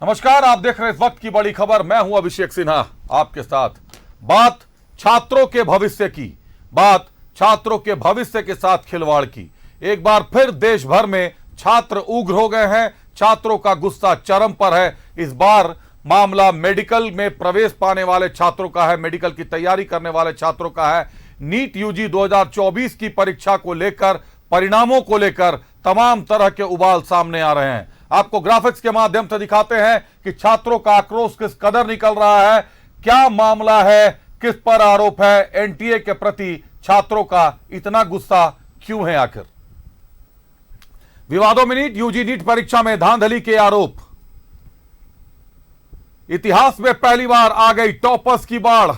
नमस्कार, आप देख रहे हैं इस वक्त की बड़ी खबर। मैं हूं अभिषेक सिन्हा आपके साथ। बात छात्रों के भविष्य की, बात छात्रों के भविष्य के साथ खिलवाड़ की। एक बार फिर देश भर में छात्र उग्र हो गए हैं, छात्रों का गुस्सा चरम पर है। इस बार मामला मेडिकल में प्रवेश पाने वाले छात्रों का है, मेडिकल की तैयारी करने वाले छात्रों का है। नीट यूजी 2024 की परीक्षा को लेकर, परिणामों को लेकर तमाम तरह के उबाल सामने आ रहे हैं। आपको ग्राफिक्स के माध्यम से दिखाते हैं कि छात्रों का आक्रोश किस कदर निकल रहा है, क्या मामला है, किस पर आरोप है, एनटीए के प्रति छात्रों का इतना गुस्सा क्यों है आखिर। विवादों में नीट यूजी नीट परीक्षा में धांधली के आरोप। इतिहास में पहली बार आ गई टॉपर्स की बाढ़।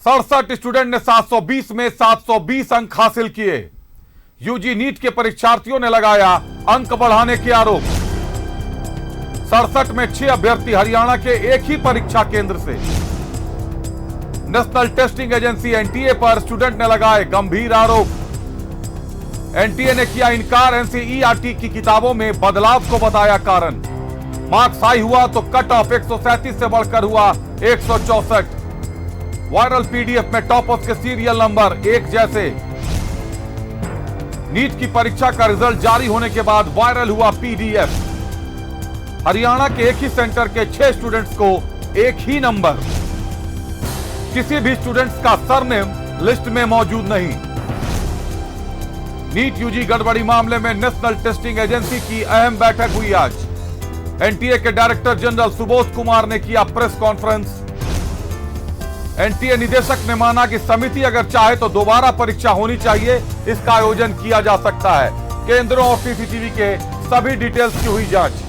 67 स्टूडेंट ने 720 में 720 अंक हासिल किए। यूजी नीट के परीक्षार्थियों ने लगाया अंक बढ़ाने के आरोप। 67 में 6 अभ्यर्थी हरियाणा के एक ही परीक्षा केंद्र से। नेशनल टेस्टिंग एजेंसी एनटीए पर स्टूडेंट ने लगाए गंभीर आरोप। एनटीए ने किया इनकार, एनसीईआरटी की किताबों में बदलाव को बताया कारण। मार्क्स हाई हुआ तो कट ऑफ 137 से बढ़कर हुआ 164। वायरल पीडीएफ में टॉपर्स के सीरियल नंबर एक जैसे। नीट की परीक्षा का रिजल्ट जारी होने के बाद वायरल हुआ पीडीएफ। हरियाणा के एक ही सेंटर के 6 स्टूडेंट्स को एक ही नंबर। किसी भी स्टूडेंट्स का सरनेम लिस्ट में मौजूद नहीं। नीट यूजी गड़बड़ी मामले में नेशनल टेस्टिंग एजेंसी की अहम बैठक हुई आज। एनटीए के डायरेक्टर जनरल सुबोध कुमार ने किया प्रेस कॉन्फ्रेंस। एनटीए निदेशक ने माना कि समिति अगर चाहे तो दोबारा परीक्षा होनी चाहिए, इसका आयोजन किया जा सकता है। केंद्रों और सीसीटीवी के सभी डिटेल्स की हुई जांच।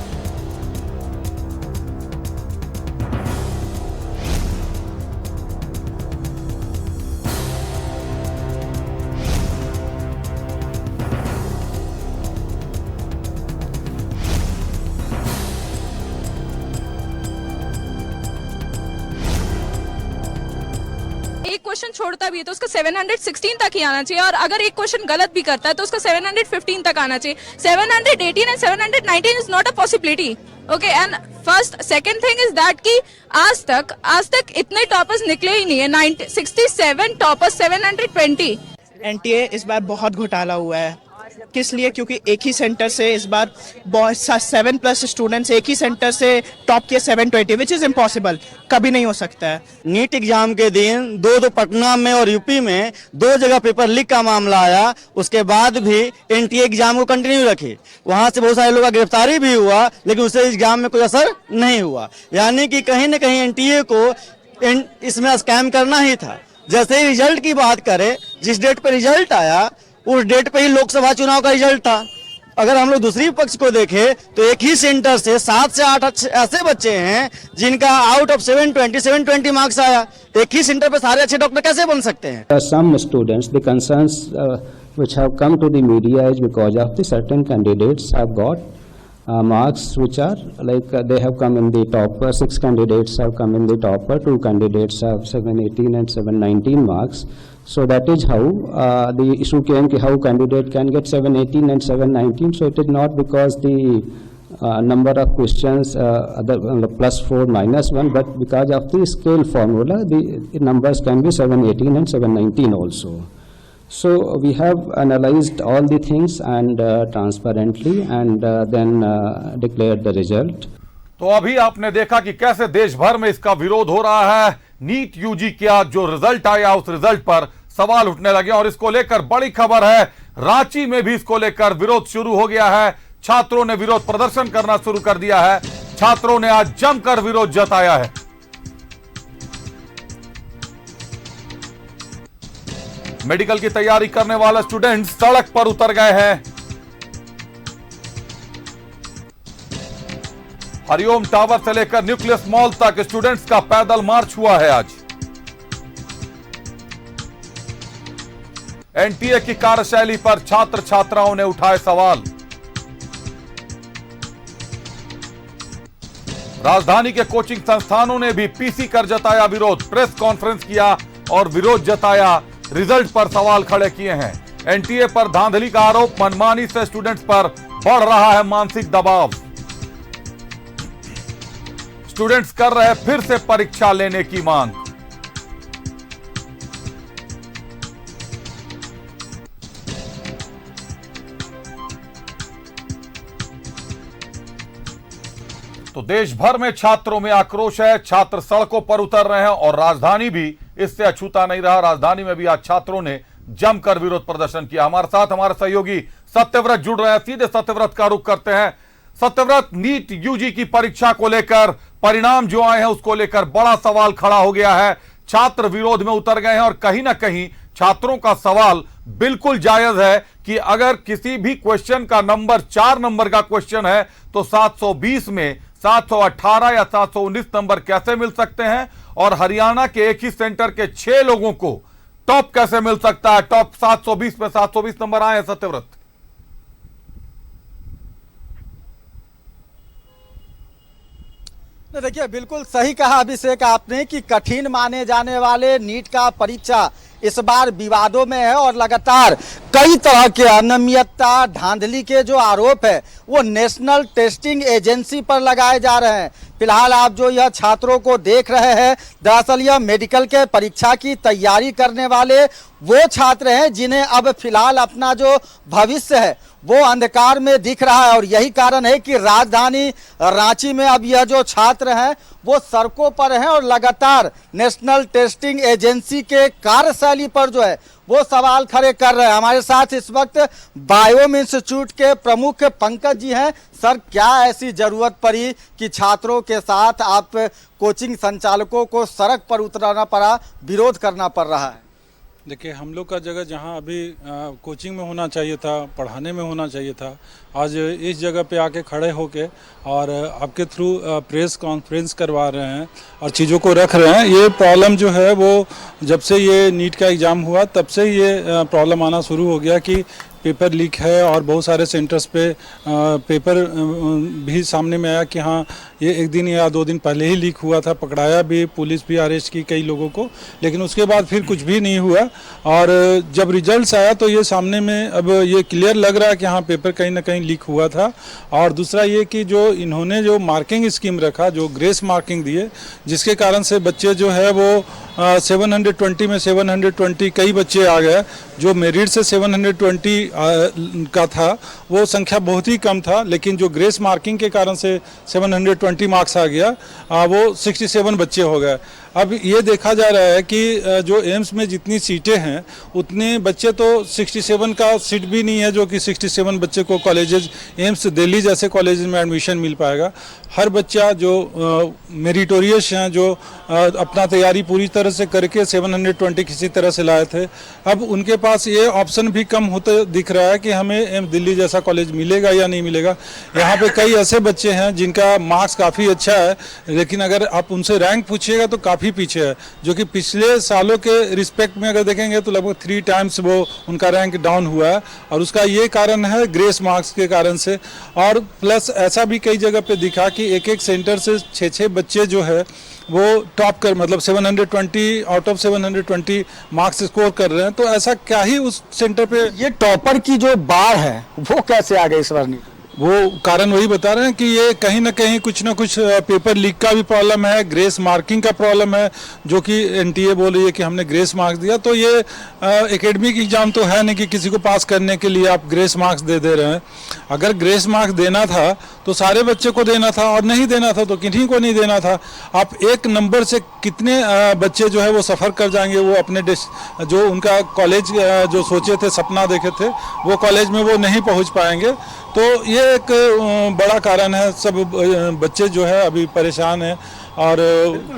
एक क्वेश्चन छोड़ता भी है तो उसका 716 तक ही आना चाहिए, और अगर एक क्वेश्चन गलत भी करता है तो उसका 715 तक आना चाहिए। 718 and 719 is not a possibility. Okay, and first second thing is that कि आज तक इतने टॉपर्स निकले ही नहीं है। 67 टॉपर्स 720। एनटीए इस बार बहुत घोटाला हुआ है। किस लिए? क्योंकि एक ही सेंटर से इस बार 7+ स्टूडेंट्स एक ही सेंटर से टॉप किए 720, विच इज इम्पॉसिबल, कभी नहीं हो सकता है। नीट एग्जाम के दिन दो पटना में और यूपी में 2 जगह पेपर लीक का मामला आया। उसके बाद भी एनटीए एग्जाम को कंटिन्यू रखी। वहां से बहुत सारे लोगों का गिरफ्तारी भी हुआ, लेकिन उससे एग्जाम में कोई असर नहीं हुआ। यानी कि कहीं न कहीं एनटीए को इसमें स्कैम करना ही था। जैसे ही रिजल्ट की बात करें, जिस डेट पे रिजल्ट आया उस डेट पे ही लोकसभा चुनाव का रिजल्ट था। अगर हम लोग दूसरी पक्ष को देखें तो एक ही सेंटर से 7 से 8 ऐसे बच्चे हैं जिनका आउट ऑफ 720 मार्क्स आया। एक ही सेंटर पे सारे अच्छे डॉक्टर कैसे बन सकते हैं? Some students, the concerns which have come to the media is because of the certain candidates have got marks which are like they have come in the topper. 6 candidates have come in the topper. 2 candidates have 718 and 719 marks. So that is how the issue came कि how candidate can get 718 and 719. So it is not because the number of questions other +4 -1, but because of the scale formula, the numbers can be 718 and 719 also. So we have analyzed all the things and transparently and then declared the result. तो अभी आपने देखा कि कैसे देश भर में इसका विरोध हो रहा है। नीट यूजी का जो रिजल्ट आया उस रिजल्ट पर सवाल उठने लगे और इसको लेकर बड़ी खबर है, रांची में भी इसको लेकर विरोध शुरू हो गया है। छात्रों ने विरोध प्रदर्शन करना शुरू कर दिया है। छात्रों ने आज जमकर विरोध जताया है। मेडिकल की तैयारी करने वाले स्टूडेंट सड़क पर उतर गए हैं। हरिओम टावर से लेकर न्यूक्लियस मॉल तक स्टूडेंट्स का पैदल मार्च हुआ है आज। एनटीए की कार्यशैली पर छात्र छात्राओं ने उठाए सवाल। राजधानी के कोचिंग संस्थानों ने भी पीसी कर जताया विरोध। प्रेस कॉन्फ्रेंस किया और विरोध जताया, रिजल्ट पर सवाल खड़े किए हैं। एनटीए पर धांधली का आरोप, मनमानी से स्टूडेंट्स पर बढ़ रहा है मानसिक दबाव। स्टूडेंट्स कर रहे फिर से परीक्षा लेने की मांग। तो देश भर में छात्रों में आक्रोश है, छात्र सड़कों पर उतर रहे हैं और राजधानी भी इससे अछूता नहीं रहा। राजधानी में भी आज छात्रों ने जमकर विरोध प्रदर्शन किया। हमारे साथ हमारे सहयोगी सत्यव्रत जुड़ रहे हैं, सीधे सत्यव्रत का रुख करते हैं। सत्यव्रत, नीट यूजी की परीक्षा को लेकर परिणाम जो आए हैं उसको लेकर बड़ा सवाल खड़ा हो गया है। छात्र विरोध में उतर गए हैं और कहीं ना कहीं छात्रों का सवाल बिल्कुल जायज है कि अगर किसी भी क्वेश्चन का नंबर 4 नंबर का क्वेश्चन है तो 720 में 718 या 719 नंबर कैसे मिल सकते हैं, और हरियाणा के एक ही सेंटर के 6 लोगों को टॉप कैसे मिल सकता है। टॉप 720 में 720 नंबर आए हैं। सत्यव्रत, देखिए, बिल्कुल सही कहा अभिषेक आपने कि कठिन माने जाने वाले नीट का परीक्षा इस बार विवादों में है और लगातार कई तरह के अनियमितता, धांधली के जो आरोप है वो नेशनल टेस्टिंग एजेंसी पर लगाए जा रहे हैं। फिलहाल आप जो यह छात्रों को देख रहे हैं, दरअसल यह मेडिकल के परीक्षा की तैयारी करने वाले वो छात्र हैं जिन्हें अब फिलहाल अपना जो भविष्य है वो अंधकार में दिख रहा है। और यही कारण है कि राजधानी रांची में अब यह जो छात्र हैं वो सड़कों पर हैं और लगातार नेशनल टेस्टिंग एजेंसी के कार्यशैली पर जो है वो सवाल खड़े कर रहे हैं। हमारे साथ इस वक्त बायोम इंस्टीट्यूट के प्रमुख पंकज जी हैं। सर, क्या ऐसी जरूरत पड़ी कि छात्रों के साथ आप कोचिंग संचालकों को सड़क पर उतरना पड़ा, विरोध करना पड़ रहा है? देखिए, हम लोग का जगह जहां अभी कोचिंग में होना चाहिए था, पढ़ाने में होना चाहिए था, आज इस जगह पे आके खड़े होके और आपके थ्रू प्रेस कॉन्फ्रेंस करवा रहे हैं और चीज़ों को रख रहे हैं। ये प्रॉब्लम जो है वो जब से ये नीट का एग्ज़ाम हुआ तब से ये प्रॉब्लम आना शुरू हो गया कि पेपर लीक है और बहुत सारे सेंटर्स पे पेपर भी सामने में आया कि हाँ ये 1 दिन या 2 दिन पहले ही लीक हुआ था, पकड़ाया भी, पुलिस भी अरेस्ट की कई लोगों को, लेकिन उसके बाद फिर कुछ भी नहीं हुआ। और जब रिजल्ट्स आया तो ये सामने में अब ये क्लियर लग रहा है कि हाँ पेपर कहीं ना कहीं लीक हुआ था। और दूसरा ये कि जो इन्होंने जो मार्किंग स्कीम रखा, जो ग्रेस मार्किंग दिए, जिसके कारण से बच्चे जो है वो 720 में 720 कई बच्चे आ गए। जो मेरिट से 720 का था वो संख्या बहुत ही कम था, लेकिन जो ग्रेस मार्किंग के कारण से 720 मार्क्स आ गया, वो 67 बच्चे हो गए। अब ये देखा जा रहा है कि जो एम्स में जितनी सीटें हैं उतने बच्चे तो 67 का सीट भी नहीं है जो कि 67 बच्चे को कॉलेजेस, एम्स दिल्ली जैसे कॉलेजेस में एडमिशन मिल पाएगा। हर बच्चा जो मेरिटोरियस हैं, जो अपना तैयारी पूरी तरह से करके 720 किसी तरह से लाए थे, अब उनके पास ये ऑप्शन भी कम होते दिख रहा है कि हमें एम्स दिल्ली जैसा कॉलेज मिलेगा या नहीं मिलेगा। यहाँ पे कई ऐसे बच्चे हैं जिनका मार्क्स काफ़ी अच्छा है, लेकिन अगर आप उनसे रैंक पूछिएगा तो काफ़ी पीछे है, जो कि पिछले सालों के रिस्पेक्ट में अगर देखेंगे तो लगभग 3 टाइम्स वो उनका रैंक डाउन हुआ है। और उसका ये कारण है ग्रेस मार्क्स के कारण से। और प्लस ऐसा भी कई जगह पे दिखा कि एक सेंटर से 6 बच्चे जो है वो टॉप कर, मतलब 720 आउट ऑफ 720 मार्क्स स्कोर कर रहे हैं। तो ऐसा क्या ही उस सेंटर पे ये टॉपर की जो बाढ़ है वो कैसे आ गई इस बार? वो कारण वही बता रहे हैं कि ये कहीं ना कहीं कुछ ना कुछ पेपर लीक का भी प्रॉब्लम है, ग्रेस मार्किंग का प्रॉब्लम है, जो कि एनटीए बोल रही है कि हमने ग्रेस मार्क्स दिया। तो ये एकेडमिक एग्जाम तो है नहीं कि किसी को पास करने के लिए आप ग्रेस मार्क्स दे रहे हैं। अगर ग्रेस मार्क्स देना था तो सारे बच्चे को देना था, और नहीं देना था तो किन्हीं को नहीं देना था। आप एक नंबर से कितने बच्चे जो है वो सफ़र कर जाएंगे, वो अपने जो उनका कॉलेज जो सोचे थे, सपना देखे थे, वो कॉलेज में वो नहीं पहुंच पाएंगे। तो ये एक बड़ा कारण है। सब बच्चे जो है अभी परेशान हैं और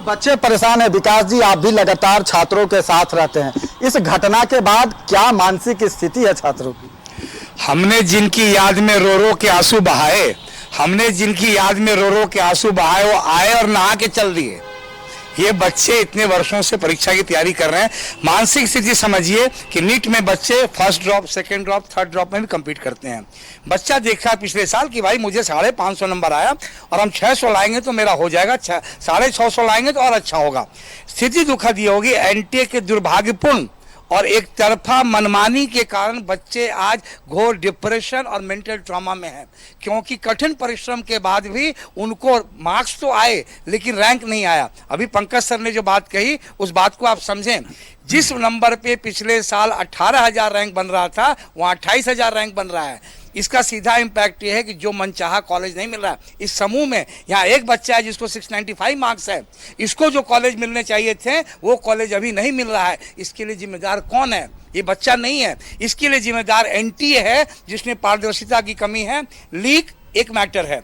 बच्चे परेशान है। विकास जी, आप भी लगातार छात्रों के साथ रहते हैं, इस घटना के बाद क्या मानसिक स्थिति है छात्रों की? हमने जिनकी याद में रो रो के आंसू बहाए, वो आए और नहा के चल दिए। ये बच्चे इतने वर्षों से परीक्षा की तैयारी कर रहे हैं। मानसिक स्थिति समझिए कि नीट में बच्चे first drop, second drop, third drop में भी कम्पीट करते हैं। बच्चा देखा पिछले साल कि भाई मुझे 550 नंबर आया और हम 600 लाएंगे तो मेरा हो जाएगा, 650 लाएंगे तो और अच्छा होगा। स्थिति दुखद ये होगी, एनटीए के दुर्भाग्यपूर्ण और एक तरफा मनमानी के कारण बच्चे आज घोर डिप्रेशन और मेंटल ट्रॉमा में हैं, क्योंकि कठिन परिश्रम के बाद भी उनको मार्क्स तो आए लेकिन रैंक नहीं आया। अभी पंकज सर ने जो बात कही उस बात को आप समझें, जिस नंबर पे पिछले साल 18,000 रैंक बन रहा था वहाँ 28,000 रैंक बन रहा है। इसका सीधा इम्पैक्ट ये है कि जो मनचाहा कॉलेज नहीं मिल रहा। इस समूह में यहाँ एक बच्चा है जिसको 695 मार्क्स है, इसको जो कॉलेज मिलने चाहिए थे वो कॉलेज अभी नहीं मिल रहा है। इसके लिए जिम्मेदार कौन है? ये बच्चा नहीं है, इसके लिए जिम्मेदार एनटीए है जिसमें पारदर्शिता की कमी है। लीक एक मैटर है,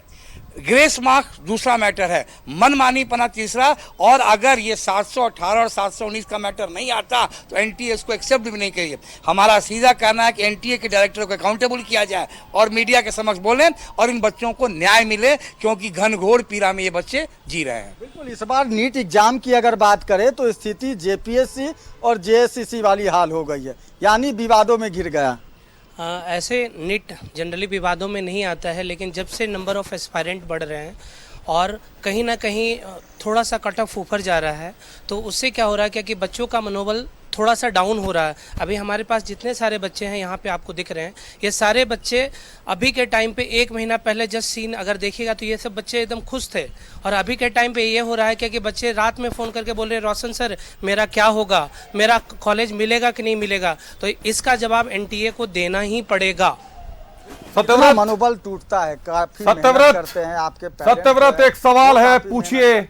ग्रेस मार्क्स दूसरा मैटर है, मनमानीपना तीसरा। और अगर ये 718 और 719 का मैटर नहीं आता तो एनटीए इसको एक्सेप्ट भी नहीं करिए। हमारा सीधा कहना है कि एनटीए के डायरेक्टर को अकाउंटेबल किया जाए और मीडिया के समक्ष बोलें और इन बच्चों को न्याय मिले, क्योंकि घनघोर पीड़ा में ये बच्चे जी रहे हैं। बिल्कुल, इस बार नीट एग्जाम की अगर बात करें तो स्थिति जेपीएससी और जेएससीसी वाली हाल हो गई है, यानी विवादों में घिर गया। ऐसे नीट जनरली विवादों में नहीं आता है, लेकिन जब से नंबर ऑफ एस्पायरेंट बढ़ रहे हैं और कहीं ना कहीं थोड़ा सा कट ऑफ ऊपर जा रहा है, तो उससे क्या हो रहा है कि बच्चों का मनोबल थोड़ा सा डाउन हो रहा है। अभी हमारे पास जितने सारे बच्चे हैं यहाँ पे आपको दिख रहे हैं, ये सारे बच्चे अभी के टाइम पे 1 महीना पहले जस्ट सीन अगर देखिएगा तो ये सब बच्चे एकदम खुश थे। और अभी के टाइम पे ये हो रहा है कि बच्चे रात में फ़ोन करके बोल रहे हैं, रोशन सर मेरा क्या होगा, मेरा कॉलेज मिलेगा कि नहीं मिलेगा। तो इसका जवाब एनटीए को देना ही पड़ेगा। सत्यव्रत, मनोबल टूटता है, काफी मेहनत करते हैं आपके पेरेंट्स। सत्यव्रत, एक सवाल है, पूछिए।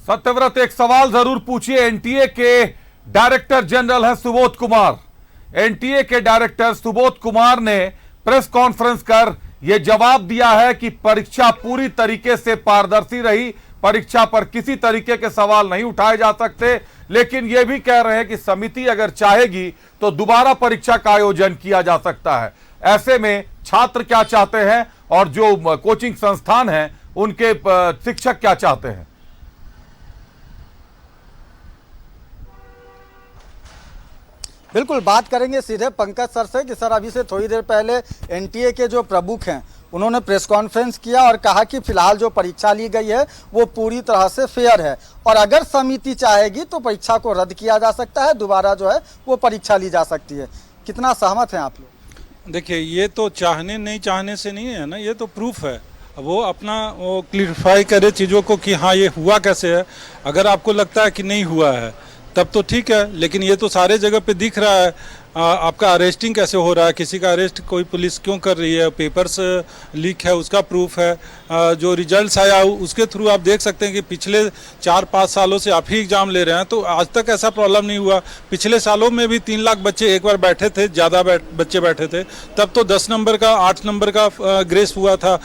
सत्यव्रत, एक सवाल जरूर पूछिए। एनटीए के डायरेक्टर जनरल है सुबोध कुमार। एनटीए के डायरेक्टर सुबोध कुमार ने प्रेस कॉन्फ्रेंस कर यह जवाब दिया है कि परीक्षा पूरी तरीके से पारदर्शी रही, परीक्षा पर किसी तरीके के सवाल नहीं उठाए जा सकते। लेकिन यह भी कह रहे हैं कि समिति अगर चाहेगी तो दोबारा परीक्षा का आयोजन किया जा सकता है। ऐसे में छात्र क्या चाहते हैं और जो कोचिंग संस्थान हैं उनके शिक्षक क्या चाहते हैं? बिल्कुल, बात करेंगे सीधे पंकज सर से कि सर अभी से थोड़ी देर पहले एनटीए के जो प्रमुख हैं उन्होंने प्रेस कॉन्फ्रेंस किया और कहा कि फिलहाल जो परीक्षा ली गई है वो पूरी तरह से फेयर है और अगर समिति चाहेगी तो परीक्षा को रद्द किया जा सकता है, दोबारा जो है वो परीक्षा ली जा सकती है। कितना सहमत हैं आप लोग? देखिए, ये तो चाहने नहीं चाहने से नहीं है ना, ये तो प्रूफ है। वो अपना वो क्लियरिफाई करे चीज़ों को कि हाँ ये हुआ कैसे है। अगर आपको लगता है कि नहीं हुआ है तब तो ठीक है, लेकिन ये तो सारे जगह पे दिख रहा है। आपका अरेस्टिंग कैसे हो रहा है, किसी का अरेस्ट कोई पुलिस क्यों कर रही है, पेपर्स लीक है उसका प्रूफ है। जो रिजल्ट्स आया उसके थ्रू आप देख सकते हैं कि पिछले 4-5 सालों से आप ही एग्जाम ले रहे हैं, तो आज तक ऐसा प्रॉब्लम नहीं हुआ। पिछले सालों में भी 3 लाख बच्चे एक बार बैठे थे, ज़्यादा बच्चे बैठे थे, तब तो 10 नंबर का 8 नंबर का ग्रेस हुआ था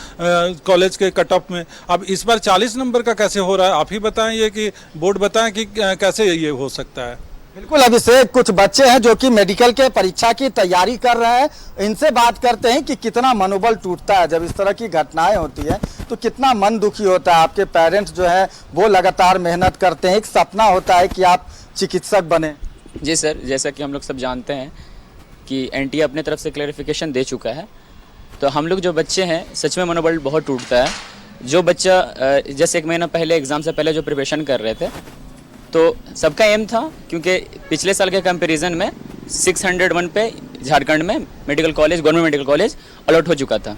कॉलेज के कट ऑफ में। अब इस बार 40 नंबर का कैसे हो रहा है? आप ही बताएं, ये कि बोर्ड बताएं कि कैसे ये हो सकता है। बिल्कुल, अभिषेक, कुछ बच्चे हैं जो कि मेडिकल के परीक्षा की तैयारी कर रहे हैं, इनसे बात करते हैं कि कितना मनोबल टूटता है जब इस तरह की घटनाएं होती हैं, तो कितना मन दुखी होता है। आपके पेरेंट्स जो है वो लगातार मेहनत करते हैं, एक सपना होता है कि आप चिकित्सक बने। जी सर, जैसा कि हम लोग सब जानते हैं कि एनटीए अपने तरफ से क्लैरिफिकेशन दे चुका है, तो हम लोग जो बच्चे हैं सच में मनोबल बहुत टूटता है। जो बच्चा जैसे 1 महीना पहले एग्ज़ाम से पहले जो प्रिपरेशन कर रहे थे, तो सबका एम था, क्योंकि पिछले साल के कंपैरिजन में 601 पे झारखंड में medical college, government medical college allot हो चुका था,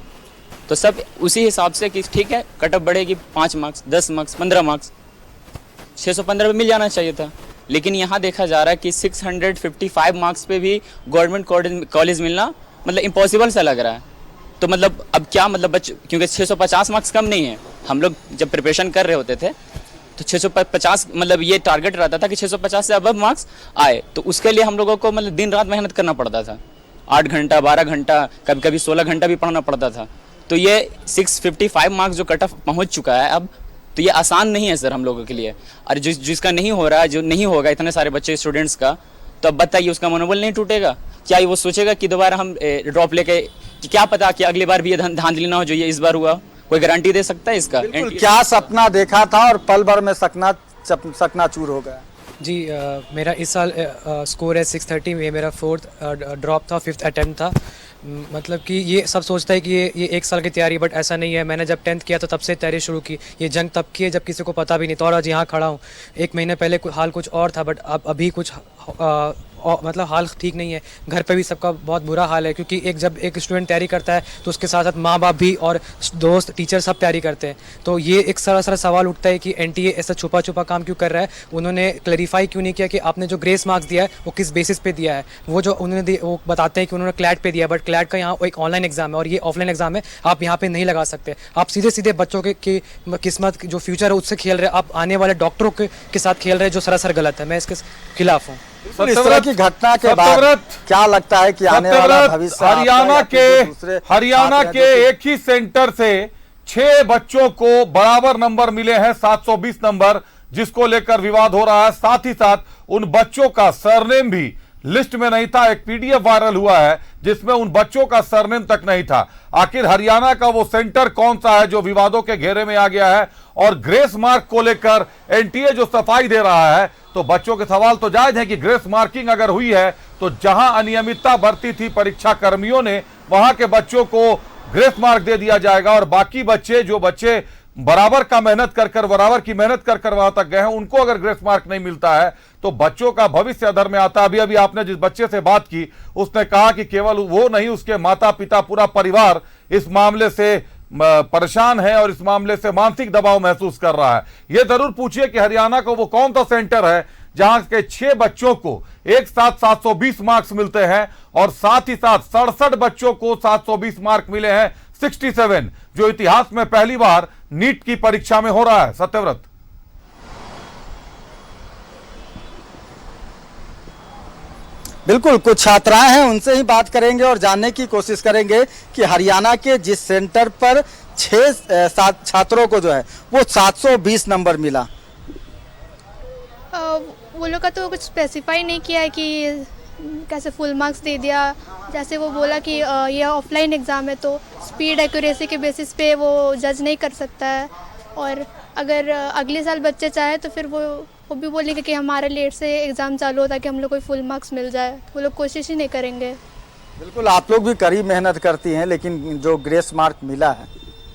तो सब उसी हिसाब से कि ठीक है कट ऑफ बढ़ेगी 5 मार्क्स, 10 मार्क्स, 15 मार्क्स, 615 पे मिल जाना चाहिए था। लेकिन यहाँ देखा जा रहा है कि 655 मार्क्स पे भी गवर्नमेंट कॉलेज मिलना मतलब इम्पॉसिबल सा लग रहा है। तो मतलब अब क्या मतलब क्योंकि 650 मार्क्स कम नहीं है। हम लोग जब प्रिपरेशन कर रहे होते थे तो 650 मतलब ये टारगेट रहता था कि 650 से अबव मार्क्स आए, तो उसके लिए हम लोगों को मतलब दिन रात मेहनत करना पड़ता था। 8 घंटा, 12 घंटा, कभी कभी 16 घंटा भी पढ़ना पड़ता था। तो ये 655 मार्क्स जो कट ऑफ पहुँच चुका है अब, तो ये आसान नहीं है सर हम लोगों के लिए। और जिसका नहीं हो रहा है, जो नहीं होगा इतने सारे बच्चे स्टूडेंट्स का, तो अब बताइए उसका मनोबल नहीं टूटेगा क्या? वो सोचेगा कि दोबारा हम ड्रॉप लेके, कि क्या पता कि अगली बार भी ये धांधली ना हो जो ये इस बार हुआ। कोई गारंटी दे सकता है इसका? क्या सपना देखा था और पल भर में सकनाचूर हो गया? जी मेरा इस साल स्कोर है 630, ये मेरा 4th ड्रॉप था, 5th अटेम्प्ट था। मतलब कि ये सब सोचता है कि ये 1 साल की तैयारी, बट ऐसा नहीं है। मैंने जब 10th किया तो तब से तैयारी शुरू की। ये जंग तब की है जब किसी को पता भी नहीं था, और आज यहाँ खड़ा हूँ। 1 महीने पहले हाल कुछ और था, बट अब अभी कुछ मतलब हाल ठीक नहीं है। घर पे भी सबका बहुत बुरा हाल है, क्योंकि जब एक स्टूडेंट तैयारी करता है तो उसके साथ साथ माँ बाप भी और दोस्त टीचर सब तैयारी करते हैं। तो ये एक सारा सवाल उठता है कि एनटीए ऐसा छुपा काम क्यों कर रहा है। उन्होंने क्लैरिफाई क्यों नहीं किया कि आपने जो ग्रेस मार्क्स दिया है वो किस बेसिस पे दिया है। वो जो उन्होंने वो बताते हैं कि उन्होंने क्लैट पे दिया, बट क्लैट का यहाँ एक ऑनलाइन एग्जाम है और ये ऑफलाइन एग्जाम है। आप यहाँ पे नहीं लगा सकते। आप सीधे बच्चों की किस्मत जो फ्यूचर है उससे खेल रहे हैं। आप आने वाले डॉक्टरों के साथ खेल रहे हैं, जो सरासर गलत है। मैं इसके खिलाफ हूँ। इस तरह की घटना के बाद क्या लगता है कि आने वाला भविष्य हरियाणा के एक ही सेंटर से 6 बच्चों को बराबर नंबर मिले हैं, 720 नंबर, जिसको लेकर विवाद हो रहा है। साथ ही साथ उन बच्चों का सरनेम भी लिस्ट में नहीं था। एक पीडीएफ वायरल हुआ है जिसमें उन बच्चों का सरनेम तक नहीं था। आखिर हरियाणा का वो सेंटर कौन सा है जो विवादों के घेरे में आ गया है? और ग्रेस मार्क को लेकर एनटीए जो सफाई दे रहा है, तो बच्चों के सवाल तो जायज है कि ग्रेस मार्किंग अगर हुई है तो जहां अनियमितता बरती थी परीक्षा कर्मियों ने, वहां के बच्चों को ग्रेस मार्क दे दिया जाएगा, और बाकी बच्चे जो बच्चे बराबर की मेहनत कर वहां तक गए हैं, उनको अगर ग्रेस मार्क नहीं मिलता है तो बच्चों का भविष्य अधर में आता है। अभी आपने जिस बच्चे से बात की उसने कहा कि केवल वो नहीं, उसके माता पिता, पूरा परिवार इस मामले से परेशान है और इस मामले से मानसिक दबाव महसूस कर रहा है। यह जरूर पूछिए कि हरियाणा को वो कौन सा सेंटर है जहां के 6 बच्चों को एक साथ 720 मार्क्स मिलते हैं, और साथ ही साथ 67 बच्चों को 720 मार्क मिले हैं, 67, जो इतिहास में पहली बार नीट की परीक्षा में हो रहा है। सत्यव्रत, बिल्कुल, कुछ छात्राएं हैं, उनसे ही बात करेंगे और जानने की कोशिश करेंगे कि हरियाणा के जिस सेंटर पर 6 छात्रों को जो है वो 720 नंबर मिला। वो लोग का तो कुछ स्पेसिफाई नहीं किया है कि कैसे फुल मार्क्स दे दिया। जैसे वो बोला कि ये ऑफलाइन एग्ज़ाम है तो स्पीड एक्यूरेसी के बेसिस पे वो जज नहीं कर सकता है, और अगर अगले साल बच्चे चाहे तो फिर वो भी बोलेंगे कि हमारा लेट से एग्ज़ाम चालू हो ताकि हम लोग को फुल मार्क्स मिल जाए। वो लोग कोशिश ही नहीं करेंगे। बिल्कुल, आप लोग भी कड़ी मेहनत करती हैं, लेकिन जो ग्रेस मार्क मिला है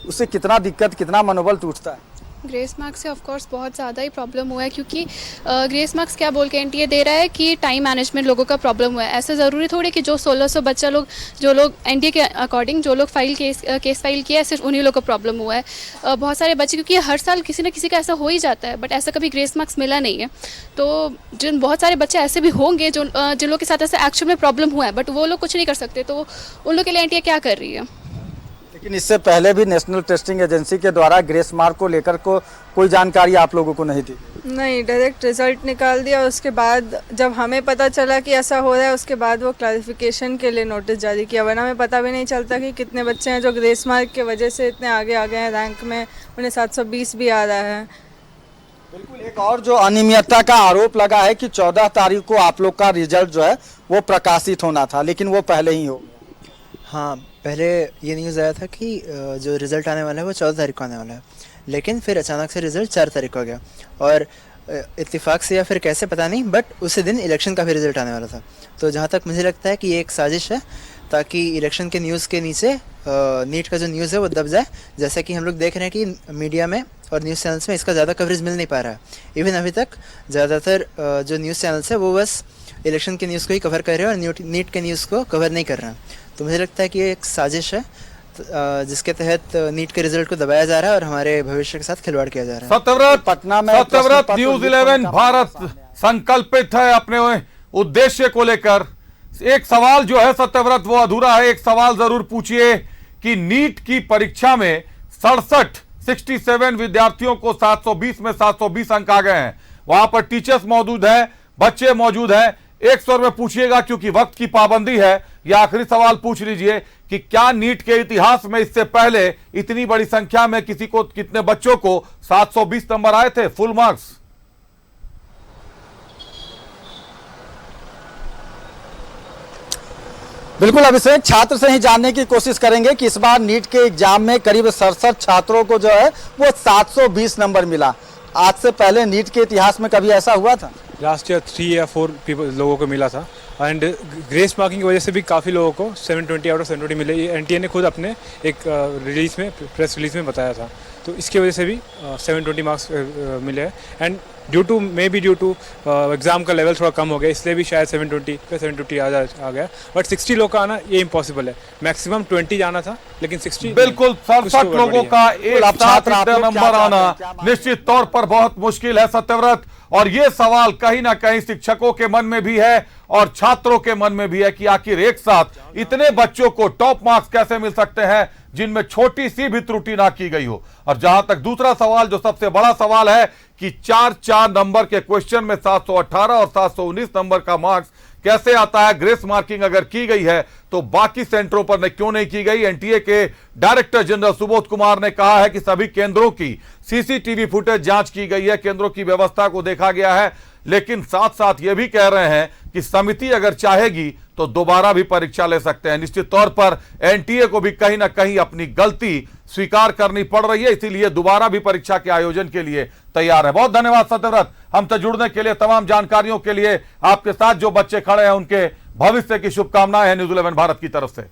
उससे कितना दिक्कत, कितना मनोबल टूटता है? ग्रेस मार्क्स से ऑफ कोर्स बहुत ज़्यादा ही प्रॉब्लम हुआ है, क्योंकि ग्रेस मार्क्स क्या बोल के एनटीए दे रहा है कि टाइम मैनेजमेंट लोगों का प्रॉब्लम हुआ है। ऐसा ज़रूरी थोड़ी कि जो 1600 बच्चा लोग, जो लोग एनटीए के अकॉर्डिंग जो लोग केस फाइल किया है, सिर्फ उन्हीं लोगों का प्रॉब्लम हुआ है। बहुत सारे बच्चे, क्योंकि हर साल किसी न किसी का ऐसा हो ही जाता है, बट ऐसा कभी ग्रेस मार्क्स मिला नहीं है। तो जिन बहुत सारे बच्चे ऐसे भी होंगे जिन लोग के साथ ऐसा एक्चुअल में प्रॉब्लम हुआ है, बट वो लोग कुछ नहीं कर सकते, तो उन लोग के लिए एनटीए क्या कर रही है? लेकिन इससे पहले भी नेशनल टेस्टिंग एजेंसी के द्वारा ग्रेस मार्क को लेकर कोई जानकारी आप लोगों को नहीं दी? नहीं, डायरेक्ट रिजल्ट निकाल दिया। उसके बाद जब हमें पता चला कि ऐसा हो रहा है, उसके बाद वो क्लैरिफिकेशन के लिए नोटिस जारी किया। वरना हमें पता भी नहीं चलता कि कितने बच्चे हैं जो ग्रेस मार्क की वजह से इतने आगे आ गए हैं रैंक में, उन्हें 720 भी आ रहा है। बिल्कुल, एक और जो अनियमितता का आरोप लगा है कि 14 तारीख को आप लोग का रिजल्ट जो है वो प्रकाशित होना था, लेकिन वो पहले ही हो। हाँ, पहले ये न्यूज़ आया था कि जो रिज़ल्ट आने वाला है वो 14 तारीख को आने वाला है, लेकिन फिर अचानक से रिज़ल्ट 4 तारीख को आ गया, और इत्तेफाक से या फिर कैसे पता नहीं, बट उसी दिन इलेक्शन का भी रिज़ल्ट आने वाला था। तो जहाँ तक मुझे लगता है कि ये एक साजिश है ताकि इलेक्शन के न्यूज़ के नीचे नीट का जो न्यूज़ है वो दब जाए। जैसा कि हम लोग देख रहे हैं कि मीडिया में और न्यूज़ चैनल्स में इसका ज़्यादा कवरेज मिल नहीं पा रहा है। इवन अभी तक ज़्यादातर जो न्यूज़ चैनल्स है वो बस इलेक्शन के न्यूज़ को ही कवर कर रहे हैं और नीट के न्यूज़ को कवर नहीं कर रहे हैं। तो मुझे लगता है कि ये एक साजिश है जिसके तहत नीट के रिजल्ट को दबाया जा रहा है और हमारे भविष्य के साथ खिलवाड़ किया जा रहा है। सत्यव्रत, पटना में सत्यव्रत, न्यूज़ 11 भारत संकल्पित है अपने उद्देश्य को लेकर। एक सवाल जो है सत्यव्रत वो अधूरा है। एक सवाल जरूर पूछिए कि नीट की परीक्षा में 67 विद्यार्थियों को 720 में 720 अंक आ गए हैं। वहां पर टीचर्स मौजूद हैं, बच्चे मौजूद हैं। एक स्वर में पूछिएगा क्योंकि वक्त की पाबंदी है। यह आखिरी सवाल पूछ लीजिए कि क्या नीट के इतिहास में इससे पहले इतनी बड़ी संख्या में कितने बच्चों को 720 नंबर आए थे फुल मार्क्स? बिल्कुल अभिषेक, छात्र से ही जानने की कोशिश करेंगे कि इस बार नीट के एग्जाम में करीब 67 छात्रों को जो है वो 720 नंबर मिला। आज से पहले नीट के इतिहास में कभी ऐसा हुआ था? लास्ट ईयर 3 या 4 लोगों को मिला था, एंड ग्रेस मार्किंग की वजह से भी काफ़ी लोगों को 720 आउट ऑफ 720 मिले। ये एनटीए ने खुद अपने एक रिलीज में, प्रेस रिलीज में बताया था। तो इसकी वजह से भी 720 मार्क्स मिले हैं। एंड ड्यू टू एग्ज़ाम का लेवल थोड़ा कम हो गया, इसलिए भी शायद 720 पे 750 आ गया। बट 60 लोग का आना ये इम्पॉसिबल है। मैक्सिमम 20 जाना था, लेकिन 60 बिल्कुल 67 लोगों का एक साथ इतना नंबर आना निश्चित तौर पर बहुत मुश्किल है सत्यव्रत। और ये सवाल कहीं ना कहीं शिक्षकों के मन में भी है और छात्रों के मन में भी है कि आखिर एक साथ इतने बच्चों को टॉप मार्क्स कैसे मिल सकते हैं जिनमें छोटी सी भी त्रुटि ना की गई हो। और जहां तक दूसरा सवाल, जो सबसे बड़ा सवाल है कि 4 नंबर के क्वेश्चन में 718 और 719 नंबर का मार्क्स कैसे आता है। ग्रेस मार्किंग अगर की गई है तो बाकी सेंटरों पर क्यों नहीं की गई। एनटीए के डायरेक्टर जनरल सुबोध कुमार ने कहा है कि सभी केंद्रों की सीसीटीवी फुटेज जांच की गई है, केंद्रों की व्यवस्था को देखा गया है, लेकिन साथ साथ ये भी कह रहे हैं कि समिति अगर चाहेगी तो दोबारा भी परीक्षा ले सकते हैं। निश्चित तौर पर एनटीए को भी कहीं ना कहीं अपनी गलती स्वीकार करनी पड़ रही है, इसीलिए दोबारा भी परीक्षा के आयोजन के लिए तैयार है। बहुत धन्यवाद सत्यव्रत हमसे जुड़ने के लिए, तमाम जानकारियों के लिए। आपके साथ जो बच्चे खड़े हैं उनके भविष्य की शुभकामनाएं हैं न्यूज़ 11 भारत की तरफ से।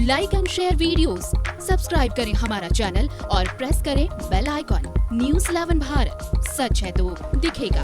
Like and share videos, subscribe करें हमारा चैनल और प्रेस करें बेल आइकॉन। न्यूज़ 11 भारत, सच है तो दिखेगा।